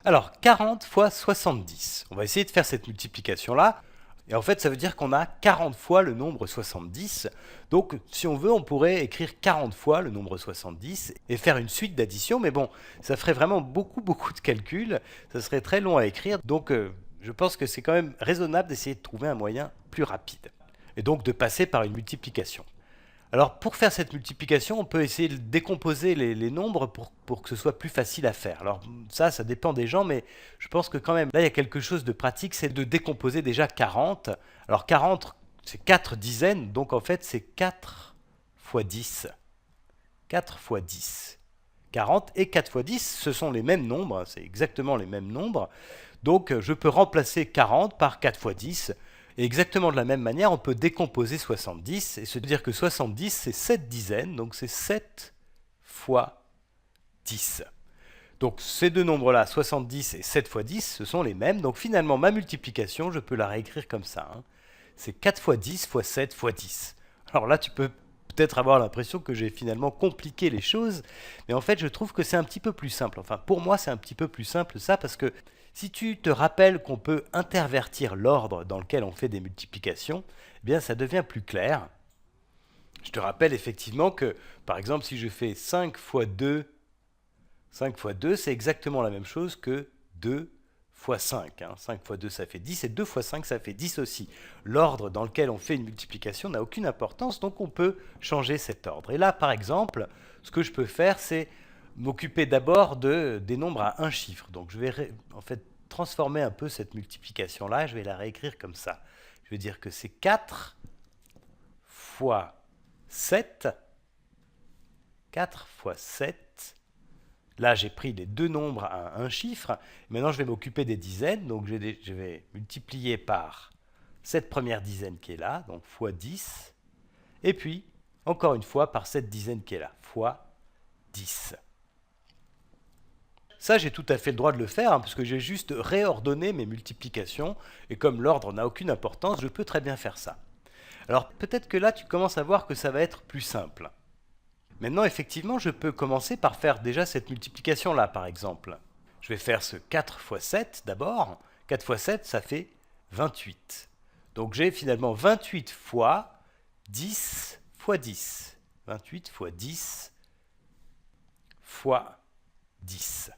Alors, 40 fois 70. On va essayer de faire cette multiplication-là. Et en fait, ça veut dire qu'on a 40 fois le nombre 70. Donc, si on veut, on pourrait écrire 40 fois le nombre 70 et faire une suite d'addition. Mais bon, ça ferait vraiment beaucoup de calculs. Ça serait très long à écrire. Donc, je pense que c'est quand même raisonnable d'essayer de trouver un moyen plus rapide. Et donc, de passer par une multiplication. Alors pour faire cette multiplication, on peut essayer de décomposer les nombres pour que ce soit plus facile à faire. Alors ça dépend des gens, mais je pense que quand même, là il y a quelque chose de pratique, c'est de décomposer déjà 40. Alors 40, c'est 4 dizaines, donc en fait c'est 4 fois 10. 4 fois 10. 40 et 4 fois 10, ce sont les mêmes nombres, c'est exactement les mêmes nombres. Donc je peux remplacer 40 par 4 fois 10. Et exactement de la même manière, on peut décomposer 70 et se dire que 70, c'est 7 dizaines, donc c'est 7 fois 10. Donc ces deux nombres-là, 70 et 7 fois 10, ce sont les mêmes. Donc finalement, ma multiplication, je peux la réécrire comme ça. C'est 4 fois 10 fois 7 fois 10. Alors là, tu peux peut-être avoir l'impression que j'ai finalement compliqué les choses, mais en fait, je trouve que c'est un petit peu plus simple. Enfin, pour moi, c'est un petit peu plus simple ça, parce que si tu te rappelles qu'on peut intervertir l'ordre dans lequel on fait des multiplications, eh bien, ça devient plus clair. Je te rappelle effectivement que, par exemple, si je fais 5 fois 2, 5 fois 2, c'est exactement la même chose que 2 fois 5. 5 fois 2, ça fait 10, et 2 fois 5, ça fait 10 aussi. L'ordre dans lequel on fait une multiplication n'a aucune importance, donc on peut changer cet ordre. Et là, par exemple, ce que je peux faire, c'est m'occuper d'abord des nombres à un chiffre. Donc je vais en fait transformer un peu cette multiplication-là, je vais la réécrire comme ça. Je vais dire que c'est 4 fois 7. 4 fois 7. Là, j'ai pris les deux nombres à un chiffre. Maintenant, je vais m'occuper des dizaines. Donc, je vais multiplier par cette première dizaine qui est là, donc fois 10. Et puis, encore une fois, par cette dizaine qui est là, fois 10. Ça, j'ai tout à fait le droit de le faire, parce que j'ai juste réordonné mes multiplications. Et comme l'ordre n'a aucune importance, je peux très bien faire ça. Alors, peut-être que là, tu commences à voir que ça va être plus simple. Maintenant, effectivement, je peux commencer par faire déjà cette multiplication-là, par exemple. Je vais faire ce 4 fois 7 d'abord. 4 fois 7, ça fait 28. Donc j'ai finalement 28 fois 10 fois 10. 28 fois 10 fois 10.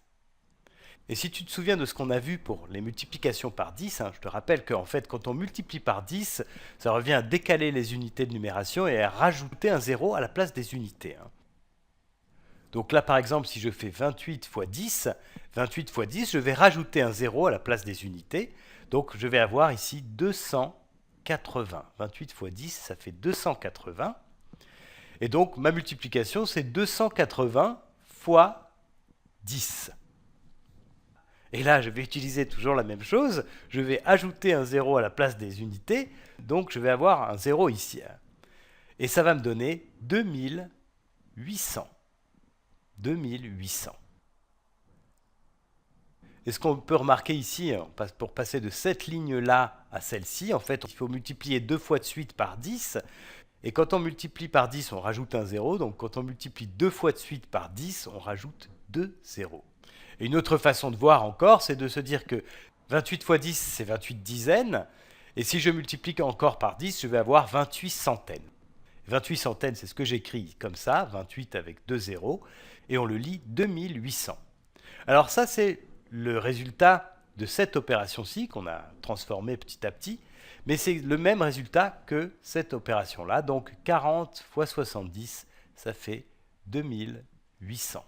Et si tu te souviens de ce qu'on a vu pour les multiplications par 10, je te rappelle qu'en fait, quand on multiplie par 10, ça revient à décaler les unités de numération et à rajouter un 0 à la place des unités. Donc là, par exemple, si je fais 28 fois 10, 28 fois 10, je vais rajouter un 0 à la place des unités. Donc je vais avoir ici 280. 28 fois 10, ça fait 280. Et donc ma multiplication, c'est 280 fois 10. Et là, je vais utiliser toujours la même chose. Je vais ajouter un 0 à la place des unités. Donc je vais avoir un 0 ici. Et ça va me donner 2800. 2800. Et ce qu'on peut remarquer ici, pour passer de cette ligne-là à celle-ci, en fait, il faut multiplier deux fois de suite par 10. Et quand on multiplie par 10, on rajoute un 0. Donc quand on multiplie deux fois de suite par 10, on rajoute 2 zéros. Et une autre façon de voir encore, c'est de se dire que 28 fois 10, c'est 28 dizaines. Et si je multiplie encore par 10, je vais avoir 28 centaines. 28 centaines, c'est ce que j'écris comme ça, 28 avec 2 zéros, et on le lit 2800. Alors ça, c'est le résultat de cette opération-ci qu'on a transformée petit à petit, mais c'est le même résultat que cette opération-là. Donc 40 fois 70, ça fait 2800.